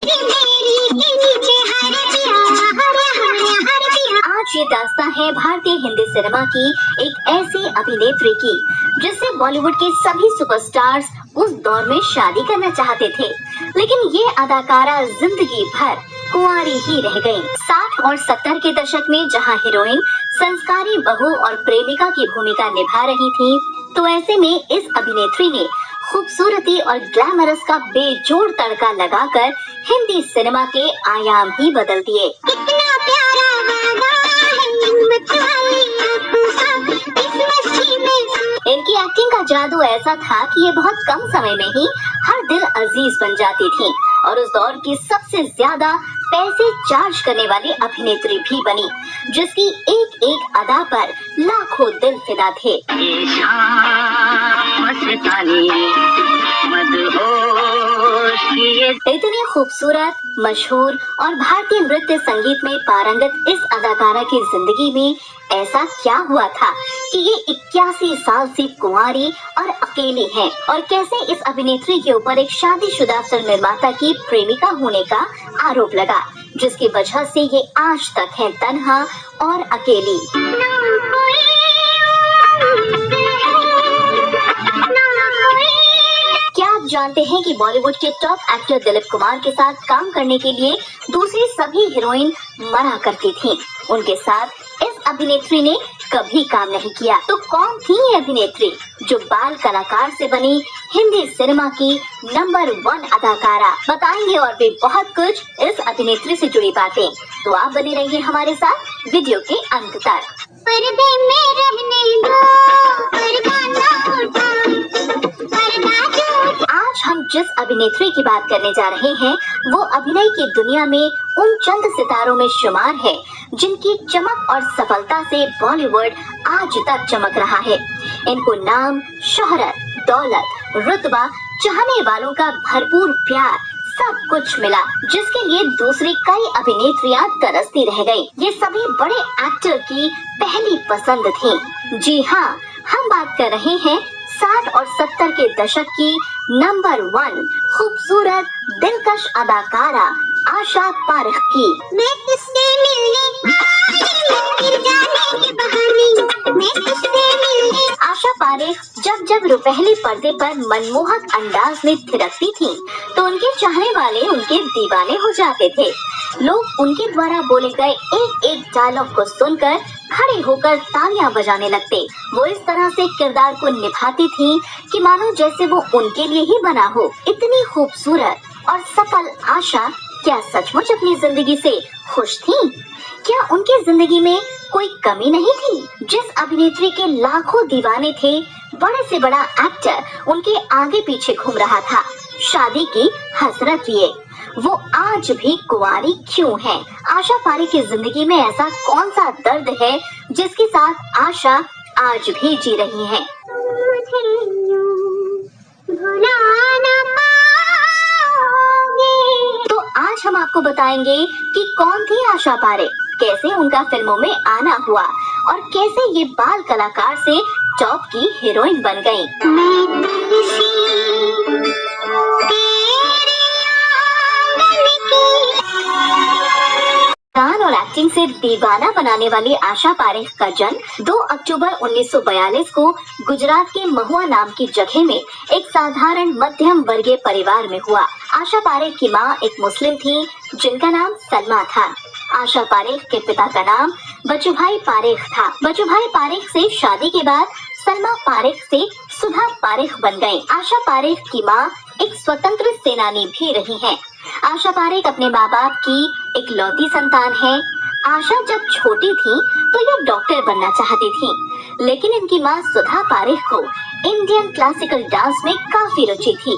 आज ये दास्तां है भारतीय हिंदी सिनेमा की एक ऐसी अभिनेत्री की जिससे बॉलीवुड के सभी सुपरस्टार्स उस दौर में शादी करना चाहते थे, लेकिन ये अदाकारा जिंदगी भर कुंवारी ही रह गयी। 60 और 70 के दशक में जहां हीरोइन संस्कारी बहू और प्रेमिका की भूमिका निभा रही थी, तो ऐसे में इस अभिनेत्री ने खूबसूरती और ग्लैमरस का बेजोड़ तड़का लगाकर हिंदी सिनेमा के आयाम ही बदल दिए। कितना प्यारा इनकी एक्टिंग का जादू ऐसा था कि ये बहुत कम समय में ही हर दिल अजीज बन जाती थी और उस दौर की सबसे ज्यादा पैसे चार्ज करने वाली अभिनेत्री भी बनी, जिसकी एक एक अदा पर लाखों दिल फिदा थे। इतनी खूबसूरत, मशहूर और भारतीय नृत्य संगीत में पारंगत इस अदाकारा की जिंदगी में ऐसा क्या हुआ था कि ये 81 साल से कुंवारी और अकेली है, और कैसे इस अभिनेत्री के ऊपर एक शादीशुदा फिल्म निर्माता की प्रेमिका होने का आरोप लगा, जिसकी वजह से ये आज तक है तन्हा और अकेली। क्या आप जानते हैं कि बॉलीवुड के टॉप एक्टर दिलीप कुमार के साथ काम करने के लिए दूसरी सभी हीरोइन मना करती थीं। उनके साथ इस अभिनेत्री ने कभी काम नहीं किया। तो कौन थी ये अभिनेत्री जो बाल कलाकार से बनी हिंदी सिनेमा की नंबर 1 अदाकारा? बताएंगे और भी बहुत कुछ इस अभिनेत्री से जुड़ी बातें, तो आप बने रहिए हमारे साथ वीडियो के अंत तक। पर्दे में रहने दो, आज हम जिस अभिनेत्री की बात करने जा रहे हैं वो अभिनय की दुनिया में उन चंद सितारों में शुमार है जिनकी चमक और सफलता से बॉलीवुड आज तक चमक रहा है। इनको नाम, शोहरत, दौलत, रुतबा, चाहने वालों का भरपूर प्यार, सब कुछ मिला, जिसके लिए दूसरी कई अभिनेत्रियां तरसती रह गयी। ये सभी बड़े एक्टर की पहली पसंद थी। जी हाँ, हम बात कर रहे हैं 60 और 70 के दशक की नंबर 1 खूबसूरत, दिलकश अदाकारा आशा पारेख की। मैं तुझसे मिलने आशा पारेख जब रुपहले पर्दे पर मनमोहक अंदाज में थिरकती थीं, तो उनके चाहने वाले उनके दीवाने हो जाते थे। लोग उनके द्वारा बोले गए एक एक डायलॉग को सुनकर खड़े होकर तालियां बजाने लगते। वो इस तरह से किरदार को निभाती थी कि मानो जैसे वो उनके लिए ही बना हो। इतनी खूबसूरत और सफल आशा क्या सचमुच अपनी जिंदगी से खुश थी? क्या उनकी जिंदगी में कोई कमी नहीं थी? जिस अभिनेत्री के लाखों दीवाने थे, बड़े से बड़ा एक्टर उनके आगे पीछे घूम रहा था, शादी की हसरत लिए, वो आज भी कुंवारी क्यों है? आशा पारेख की जिंदगी में ऐसा कौन सा दर्द है जिसके साथ आशा आज भी जी रही है? तो आज हम आपको बताएंगे कि कौन थी आशा पारेख, कैसे उनका फिल्मों में आना हुआ और कैसे ये बाल कलाकार से टॉप की हीरोइन बन गयी। गान और एक्टिंग से दीवाना बनाने वाली आशा पारेख का जन्म 2 अक्टूबर 1942 को गुजरात के महुआ नाम की जगह में एक साधारण मध्यम वर्गीय परिवार में हुआ। आशा पारेख की मां एक मुस्लिम थी जिनका नाम सलमा था। आशा पारेख के पिता का नाम बचूभाई पारेख था। बचूभाई पारेख से शादी के बाद सलमा पारेख से सुधा पारेख बन गयी। आशा पारेख की मां एक स्वतंत्र सेनानी भी रही हैं। आशा पारेख अपने माँ बाप की इकलौती संतान है। आशा जब छोटी थी तो ये डॉक्टर बनना चाहती थी, लेकिन इनकी माँ सुधा पारेख को इंडियन क्लासिकल डांस में काफी रुचि थी,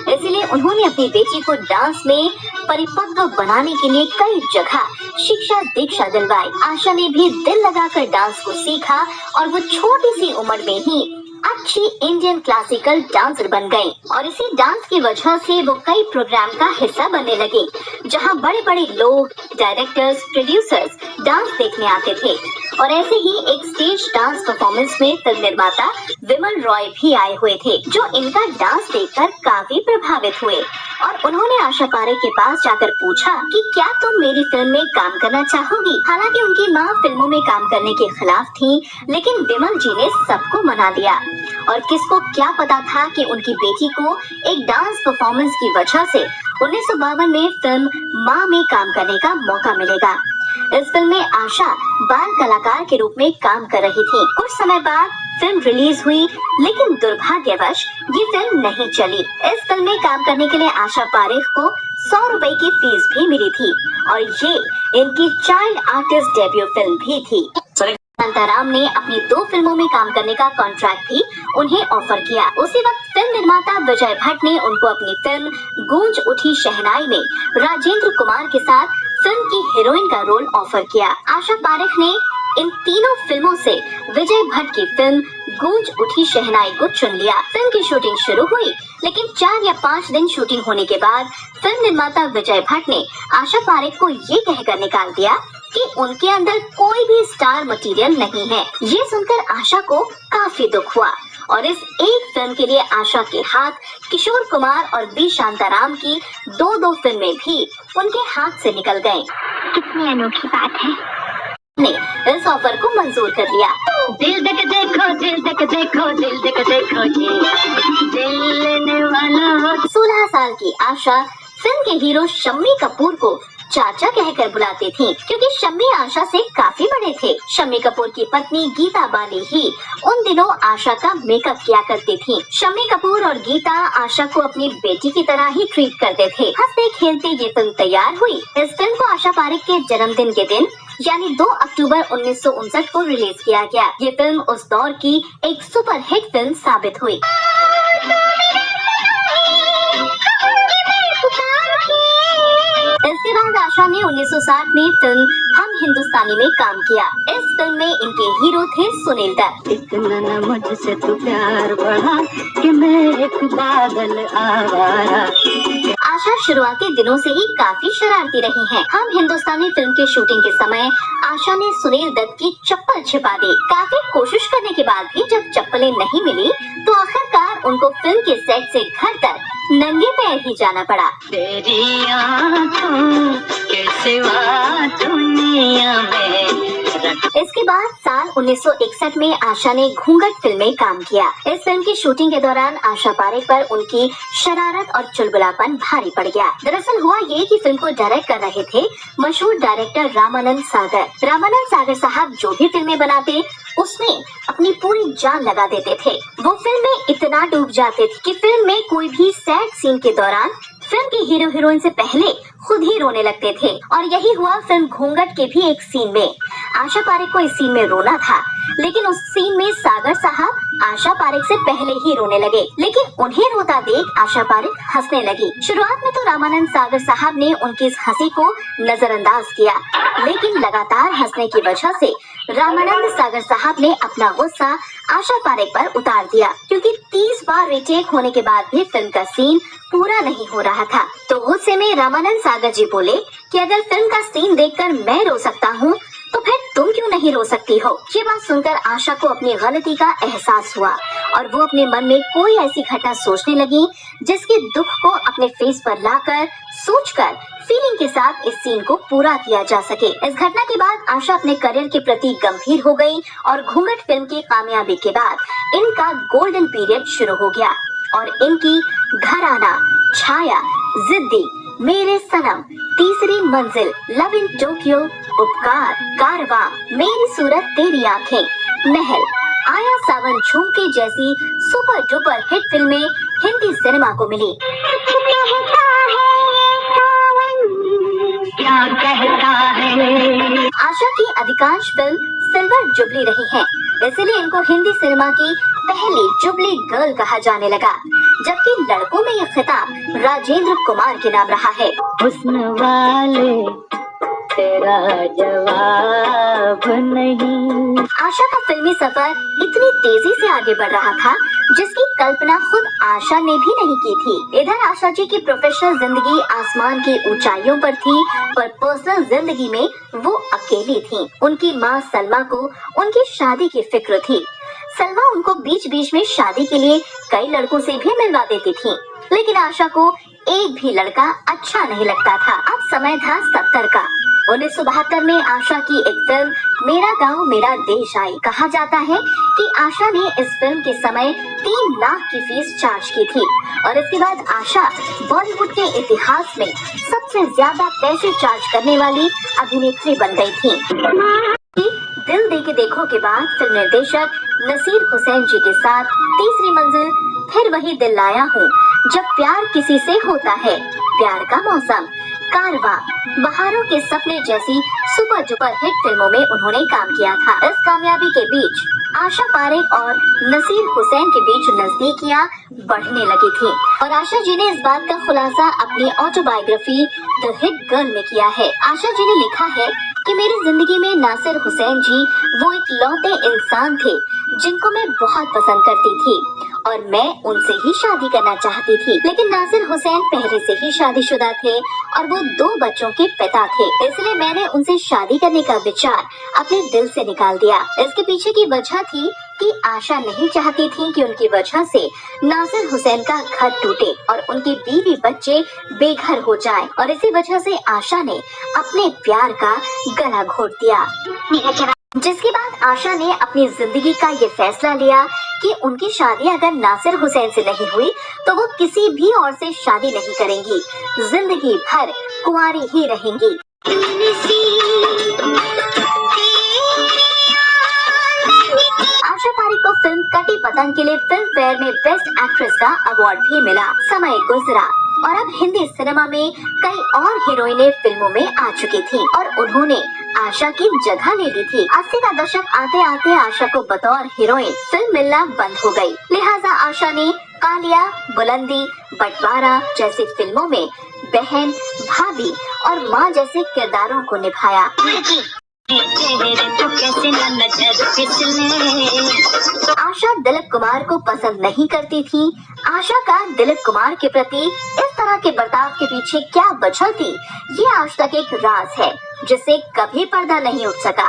इसलिए उन्होंने अपनी बेटी को डांस में परिपक्व बनाने के लिए कई जगह शिक्षा दीक्षा दिलवाई। आशा ने भी दिल लगाकर डांस को सीखा और वो छोटी सी उम्र में ही अच्छी इंडियन क्लासिकल डांसर बन गयी, और इसी डांस की वजह से वो कई प्रोग्राम का हिस्सा बनने लगी, जहां बड़े बड़े लोग, डायरेक्टर्स, प्रोड्यूसर्स डांस देखने आते थे। और ऐसे ही एक स्टेज डांस परफॉर्मेंस में फिल्म निर्माता विमल रॉय भी आए हुए थे, जो इनका डांस देखकर काफी प्रभावित हुए और उन्होंने आशा पारेख के पास जाकर पूछा कि क्या तुम मेरी फिल्म में काम करना चाहोगी। हालांकि उनकी माँ फिल्मों में काम करने के खिलाफ थी, लेकिन विमल जी ने सबको मना दिया और किसको क्या पता था कि उनकी बेटी को एक डांस परफॉर्मेंस की वजह से 1952 में फिल्म माँ में काम करने का मौका मिलेगा। इस फिल्म में आशा बाल कलाकार के रूप में काम कर रही थी। कुछ समय बाद फिल्म रिलीज हुई, लेकिन दुर्भाग्यवश ये फिल्म नहीं चली। इस फिल्म में काम करने के लिए आशा पारेख को 100 रुपए की फीस भी मिली थी और ये इनकी चाइल्ड आर्टिस्ट डेब्यू फिल्म भी थी। शांताराम ने अपनी 2 फिल्मों में काम करने का कॉन्ट्रैक्ट भी उन्हें ऑफर किया। उसी वक्त फिल्म निर्माता विजय भट्ट ने उनको अपनी फिल्म गूंज उठी शहनाई में राजेंद्र कुमार के साथ फिल्म की हीरोइन का रोल ऑफर किया। आशा पारेख ने इन तीनों फिल्मों से विजय भट्ट की फिल्म गूंज उठी शहनाई को चुन लिया। फिल्म की शूटिंग शुरू हुई, लेकिन 4 या 5 दिन शूटिंग होने के बाद फिल्म निर्माता विजय भट्ट ने आशा पारेख को ये कहकर निकाल दिया कि उनके अंदर कोई भी स्टार मटेरियल नहीं है। ये सुनकर आशा को काफी दुख हुआ और इस एक फिल्म के लिए आशा के हाथ किशोर कुमार और बी शांताराम की 2 फिल्में भी उनके हाथ से निकल गयी। कितनी अनोखी बात है। ने इस ऑफर को मंजूर कर लिया। दिल तक देखो, दिल तक देखो, दिल तक देखो जी, दिल लेने वाला। 16 साल की आशा फिल्म के हीरो शम्मी कपूर को चाचा कहकर बुलाती थी, क्योंकि शम्मी आशा से काफी बड़े थे। शम्मी कपूर की पत्नी गीता बाली ही उन दिनों आशा का मेकअप किया करती थी। शम्मी कपूर और गीता आशा को अपनी बेटी की तरह ही ट्रीट करते थे। हंसते खेलते ये फिल्म तैयार हुई। इस फिल्म को आशा पारेख के जन्मदिन के दिन यानी 2 अक्टूबर 1959 को रिलीज किया गया। ये फिल्म उस दौर की एक सुपरहिट फिल्म साबित हुई। इसके बाद आशा ने 1960 में फिल्म हम हिंदुस्तानी में काम किया। इस फिल्म में इनके हीरो थे सुनील दत्त। इतना न मुझसे तू प्यार बढ़ा कि मैं एक बादल आवारा। आशा शुरुआती दिनों से ही काफी शरारती रही हैं। हम हिंदुस्तानी फिल्म के शूटिंग के समय आशा ने सुनील दत्त की चप्पल छिपा दी। काफी कोशिश करने के बाद भी जब चप्पलें नहीं मिली, तो आखिरकार उनको फिल्म के सेट से घर तक नंगे पैर ही जाना पड़ा। तेरी आँखों के सिवा दुनिया में। इसके बाद साल 1961 में आशा ने घूंघट फिल्म में काम किया। इस फिल्म की शूटिंग के दौरान आशा पारेख पर उनकी शरारत और चुलबुलापन भारी पड़ गया। दरअसल हुआ ये कि फिल्म को डायरेक्ट कर रहे थे मशहूर डायरेक्टर रामानंद सागर। रामानंद सागर साहब जो भी फिल्में बनाते, उसमें अपनी पूरी जान लगा देते थे। वो फिल्म में इतना डूब जाते थे कि फिल्म में कोई भी सैड सीन के दौरान फिल्म के हीरो हीरोइन से पहले खुद ही रोने लगते थे। और यही हुआ फिल्म घूंघट के भी एक सीन में। आशा पारेख को इस सीन में रोना था, लेकिन उस सीन में सागर साहब आशा पारेख से पहले ही रोने लगे, लेकिन उन्हें रोता देख आशा पारेख हंसने लगी। शुरुआत में तो रामानंद सागर साहब ने उनकी इस हंसी को नजरअंदाज किया, लेकिन लगातार हंसने की वजह से रामानंद सागर साहब ने अपना गुस्सा आशा पारेख पर उतार दिया, क्योंकि 30 बार रीटेक होने के बाद भी फिल्म का सीन पूरा नहीं हो रहा था। तो गुस्से में रामानंद सागर जी बोले कि अगर फिल्म का सीन देखकर मैं रो सकता हूँ, तो फिर तुम क्यों नहीं रो सकती हो। ये बात सुनकर आशा को अपनी गलती का एहसास हुआ और वो अपने मन में कोई ऐसी घटना सोचने लगी जिसके दुख को अपने फेस पर लाकर सोचकर फीलिंग के साथ इस सीन को पूरा किया जा सके। इस घटना के बाद आशा अपने करियर के प्रति गंभीर हो गई और घूंघट फिल्म की कामयाबी के बाद इनका गोल्डन पीरियड शुरू हो गया और इनकी घराना, छाया, जिद्दी, मेरे सनम, तीसरी मंजिल, लव इन टोक्यो, उपकार, कारवां, मेरी सूरत तेरी आंखें, महल, आया सावन झुमके जैसी सुपर डुपर हिट फिल्में हिंदी सिनेमा को मिली। क्या कहता है। आशा की अधिकांश फिल्म सिल्वर जुबली रही हैं, इसीलिए इनको हिंदी सिनेमा की पहली जुबली गर्ल कहा जाने लगा, जबकि लड़कों में यह खिताब राजेंद्र कुमार के नाम रहा है। हुस्न वाले तेरा जवाब नहीं। आशा का फिल्मी सफर इतनी तेजी से आगे बढ़ रहा था जिसकी कल्पना खुद आशा ने भी नहीं की थी। इधर आशा जी की प्रोफेशनल जिंदगी आसमान की ऊंचाइयों पर थी, पर पर्सनल जिंदगी में वो अकेली थी। उनकी माँ सलमा को उनकी शादी की फिक्र थी। सलमा उनको बीच बीच में शादी के लिए कई लड़कों से भी मिलवा देती थी, लेकिन आशा को एक भी लड़का अच्छा नहीं लगता था। अब समय था 70 का। 1972 में आशा की एक फिल्म मेरा गांव मेरा देश आई। कहा जाता है कि आशा ने इस फिल्म के समय 3 लाख की फीस चार्ज की थी और इसके बाद आशा बॉलीवुड के इतिहास में सबसे ज्यादा पैसे चार्ज करने वाली अभिनेत्री बन गई थी। दिल दे के देखो के बाद फिल्म निर्देशक नसीर हुसैन जी के साथ तीसरी मंजिल, फिर वही दिल लाया हूँ, जब प्यार किसी से होता है, प्यार का मौसम, कारवां, बहारों के सपने जैसी सुपर डुपर हिट फिल्मों में उन्होंने काम किया था। इस कामयाबी के बीच आशा पारेख और नसीर हुसैन के बीच नजदीकियां बढ़ने लगी थी और आशा जी ने इस बात का खुलासा अपनी ऑटोबायोग्राफी द हिट गर्ल में किया है। आशा जी ने लिखा है कि मेरी जिंदगी में नासिर हुसैन जी वो इकलौते इंसान थे जिनको मैं बहुत पसंद करती थी और मैं उनसे ही शादी करना चाहती थी, लेकिन नासिर हुसैन पहले से ही शादीशुदा थे और वो 2 बच्चों के पिता थे, इसलिए मैंने उनसे शादी करने का विचार अपने दिल से निकाल दिया। इसके पीछे की वजह थी कि आशा नहीं चाहती थी कि उनकी वजह से नासिर हुसैन का घर टूटे और उनकी बीवी बच्चे बेघर हो जाएं और इसी वजह से आशा ने अपने प्यार का गला घोट दिया। जिसके बाद आशा ने अपनी जिंदगी का ये फैसला लिया कि उनकी शादी अगर नासिर हुसैन से नहीं हुई तो वो किसी भी और से शादी नहीं करेंगी, जिंदगी भर कुंवारी ही रहेंगी। आशा पारेख को फिल्म कटी पतंग के लिए फिल्म फेयर में बेस्ट एक्ट्रेस का अवार्ड भी मिला। समय गुजरा और अब हिंदी सिनेमा में कई और हीरोइनें फिल्मों में आ चुकी थी और उन्होंने आशा की जगह ले ली थी। 80 का दशक आते आते आशा को बतौर हीरोइन फिल्म मिलना बंद हो गई, लिहाजा आशा ने कालिया, बुलंदी, बंटवारा जैसी फिल्मों में बहन, भाभी और माँ जैसे किरदारों को निभाया। आशा दिलीप कुमार को पसंद नहीं करती थी। आशा का दिलीप कुमार के प्रति इस तरह के बर्ताव के पीछे क्या वजह थी, ये आज तक एक राज है जिसे कभी पर्दा नहीं उठ सका।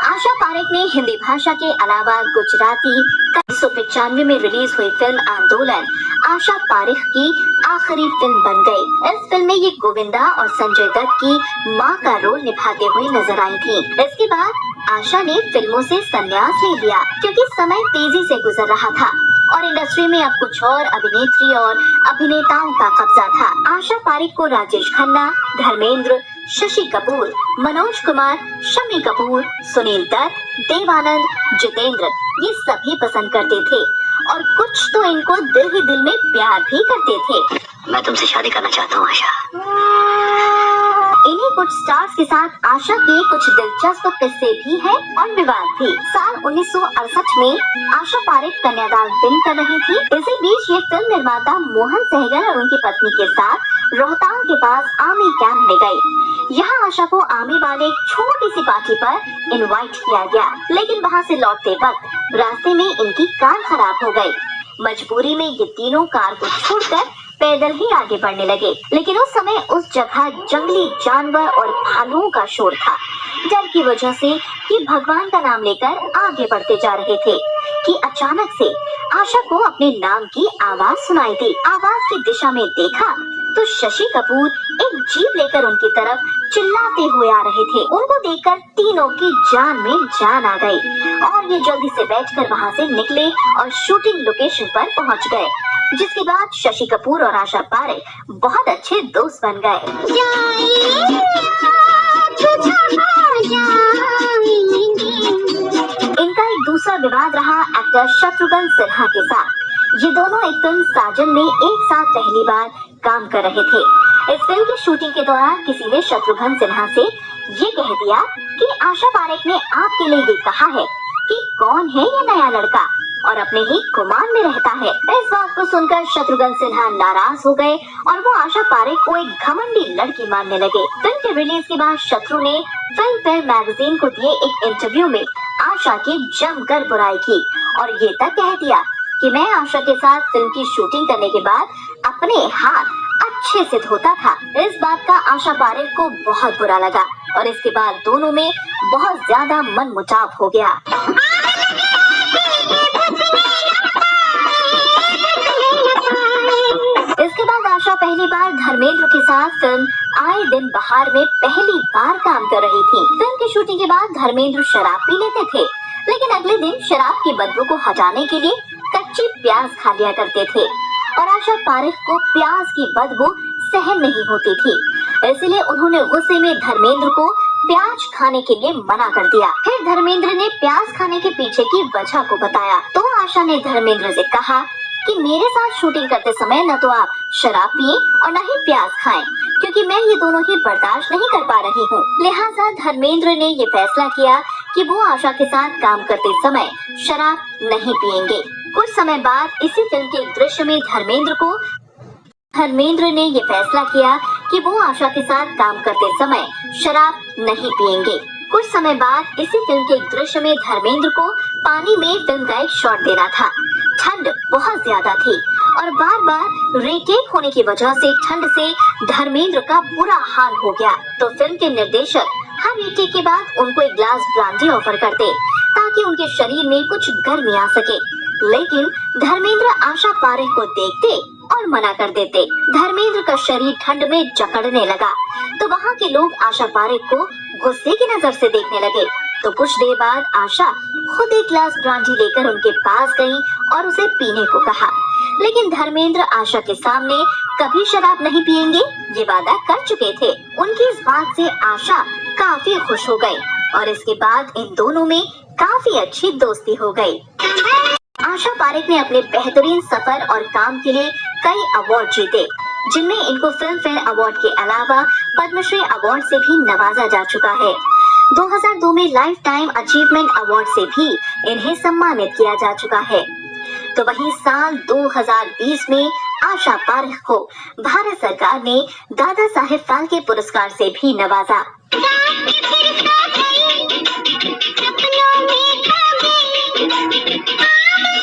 आशा पारेख ने हिंदी भाषा के अलावा गुजराती 1995 में रिलीज हुई फिल्म आंदोलन आशा पारेख की आखिरी फिल्म बन गई। इस फिल्म में ये गोविंदा और संजय दत्त की मां का रोल निभाते हुए नजर आई थी। इसके बाद आशा ने फिल्मों से संन्यास ले लिया क्योंकि समय तेजी से गुजर रहा था और इंडस्ट्री में अब कुछ और अभिनेत्री और अभिनेताओं का कब्जा था। आशा पारेख को राजेश खन्ना, धर्मेंद्र, शशि कपूर, मनोज कुमार, शम्मी कपूर, सुनील दत्त, देवानंद, जितेंद्र ये सभी पसंद करते थे और कुछ तो इनको दिल ही दिल में प्यार भी करते थे। मैं तुमसे शादी करना चाहता हूँ आशा। इन्हीं कुछ स्टार्स के साथ आशा के कुछ दिलचस्प किस्से भी हैं और विवाद भी। साल 1968 में आशा पारेख कन्यादान फिल्म कर रही थी। इसी बीच ये फिल्म निर्माता मोहन सहगल और उनकी पत्नी के साथ रोहतांग के पास आर्मी कैंप में गई। यहाँ आशा को आर्मी वाले एक छोटी सी पार्टी पर इनवाइट किया गया, लेकिन वहाँ से लौटते वक्त रास्ते में इनकी कार खराब हो गई। मजबूरी में ये तीनों कार को छोड़कर पैदल ही आगे बढ़ने लगे, लेकिन उस समय उस जगह जंगली जानवर और भालुओं का शोर था। डर की वजह से ये भगवान का नाम लेकर आगे बढ़ते जा रहे थे कि अचानक से आशा को अपने नाम की आवाज सुनाई दी। आवाज की दिशा में देखा तो शशि कपूर एक जीप लेकर उनकी तरफ चिल्लाते हुए आ रहे थे। उनको देखकर तीनों की जान में जान आ गई और ये जल्दी से बैठकर वहाँ से निकले और शूटिंग लोकेशन पर पहुँच गए, जिसके बाद शशि कपूर और आशा पारेख बहुत अच्छे दोस्त बन गए। इनका एक दूसरा विवाद रहा एक्टर शत्रुघ्न सिन्हा के साथ। ये दोनों एक फिल्म साजन में एक साथ पहली बार काम कर रहे थे। इस फिल्म की शूटिंग के दौरान किसी ने शत्रुघ्न सिन्हा से ये कह दिया कि आशा पारेख ने आपके लिए ये कहा है कि कौन है ये नया लड़का और अपने ही गुमान में रहता है। इस बात को सुनकर शत्रुघ्न सिन्हा नाराज हो गए और वो आशा पारेख को एक घमंडी लड़की मानने लगे। फिल्म के रिलीज के बाद शत्रु ने फिल्म फेयर मैगजीन को दिए एक इंटरव्यू में आशा की जमकर बुराई की और ये तक कह दिया कि मैं आशा के साथ फिल्म की शूटिंग करने के बाद अपने हाथ अच्छे से धोता था। इस बात का आशा पारेख को बहुत बुरा लगा और इसके बाद दोनों में बहुत ज्यादा मनमुटाव हो गया। इसके बाद आशा पहली बार धर्मेंद्र के साथ फिल्म आए दिन बहार में पहली बार काम कर रही थी। फिल्म की शूटिंग के बाद धर्मेंद्र शराब पी लेते थे, लेकिन अगले दिन शराब की बदबू को हटाने के लिए कच्ची प्याज खा लिया करते थे और आशा पारेख को प्याज की बदबू सहन नहीं होती थी, इसलिए उन्होंने गुस्से में धर्मेंद्र को प्याज खाने के लिए मना कर दिया। फिर धर्मेंद्र ने प्याज खाने के पीछे की वजह को बताया तो आशा ने धर्मेंद्र से कहा कि मेरे साथ शूटिंग करते समय न तो आप शराब पिए और न ही प्याज खाएं, क्योंकि मैं ये दोनों ही बर्दाश्त नहीं कर पा रही हूँ। लिहाजा धर्मेंद्र ने ये फैसला किया कि वो आशा के साथ काम करते समय शराब नहीं पिएंगे। कुछ समय बाद इसी फिल्म के एक दृश्य में धर्मेंद्र ने ये फैसला किया कि वो आशा के साथ काम करते समय शराब नहीं पिएंगे। कुछ समय बाद इसी फिल्म के एक दृश्य में धर्मेंद्र को पानी में फिल्म का एक शॉट देना था। ठंड बहुत ज्यादा थी और बार बार रीटेक होने की वजह से ठंड से धर्मेंद्र का बुरा हाल हो गया। तो फिल्म के निर्देशक हर रीटेक के बाद उनको एक ग्लास ब्रांडी ऑफर करते ताकि उनके शरीर में कुछ गर्मी आ सके, लेकिन धर्मेंद्र आशा पारेख को देखते और मना कर देते। धर्मेंद्र का शरीर ठंड में जकड़ने लगा तो वहाँ के लोग आशा पारेख को गुस्से की नजर से देखने लगे। तो कुछ देर बाद आशा खुद एक ग्लास ब्रांडी लेकर उनके पास गई और उसे पीने को कहा, लेकिन धर्मेंद्र आशा के सामने कभी शराब नहीं पिएंगे ये वादा कर चुके थे। उनकी इस बात से आशा काफी खुश हो गई और इसके बाद इन दोनों में काफी अच्छी दोस्ती हो गई। आशा पारेख ने अपने बेहतरीन सफर और काम के लिए कई अवार्ड जीते, जिनमें इनको फिल्म फेयर अवार्ड के अलावा पद्मश्री अवार्ड से भी नवाजा जा चुका है। 2002 में लाइफ टाइम अचीवमेंट अवार्ड से भी इन्हें सम्मानित किया जा चुका है। तो वहीं साल 2020 में आशा पारेख को भारत सरकार ने दादा साहेब फाल्के पुरस्कार से भी नवाजा।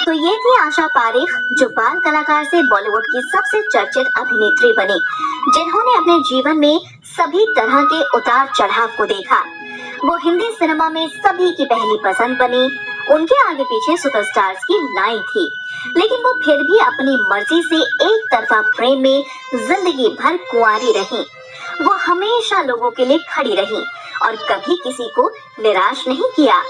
तो ये थी आशा पारेख, जो बाल कलाकार से बॉलीवुड की सबसे चर्चित अभिनेत्री बनी, जिन्होंने अपने जीवन में सभी तरह के उतार चढ़ाव को देखा। वो हिंदी सिनेमा में सभी की पहली पसंद बनी। उनके आगे पीछे सुपरस्टार्स की लाइन थी, लेकिन वो फिर भी अपनी मर्जी से एक तरफा प्रेम में जिंदगी भर कुंवारी रही। वो हमेशा लोगों के लिए खड़ी रही और कभी किसी को निराश नहीं किया।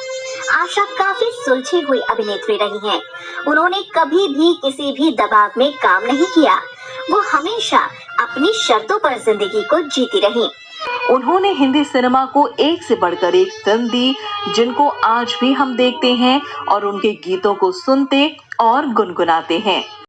आशा काफी सुलझी हुई अभिनेत्री रही हैं। उन्होंने कभी भी किसी भी दबाव में काम नहीं किया। वो हमेशा अपनी शर्तों पर जिंदगी को जीती रही। उन्होंने हिंदी सिनेमा को एक से बढ़कर एक फिल्म दी, जिनको आज भी हम देखते हैं और उनके गीतों को सुनते और गुनगुनाते हैं।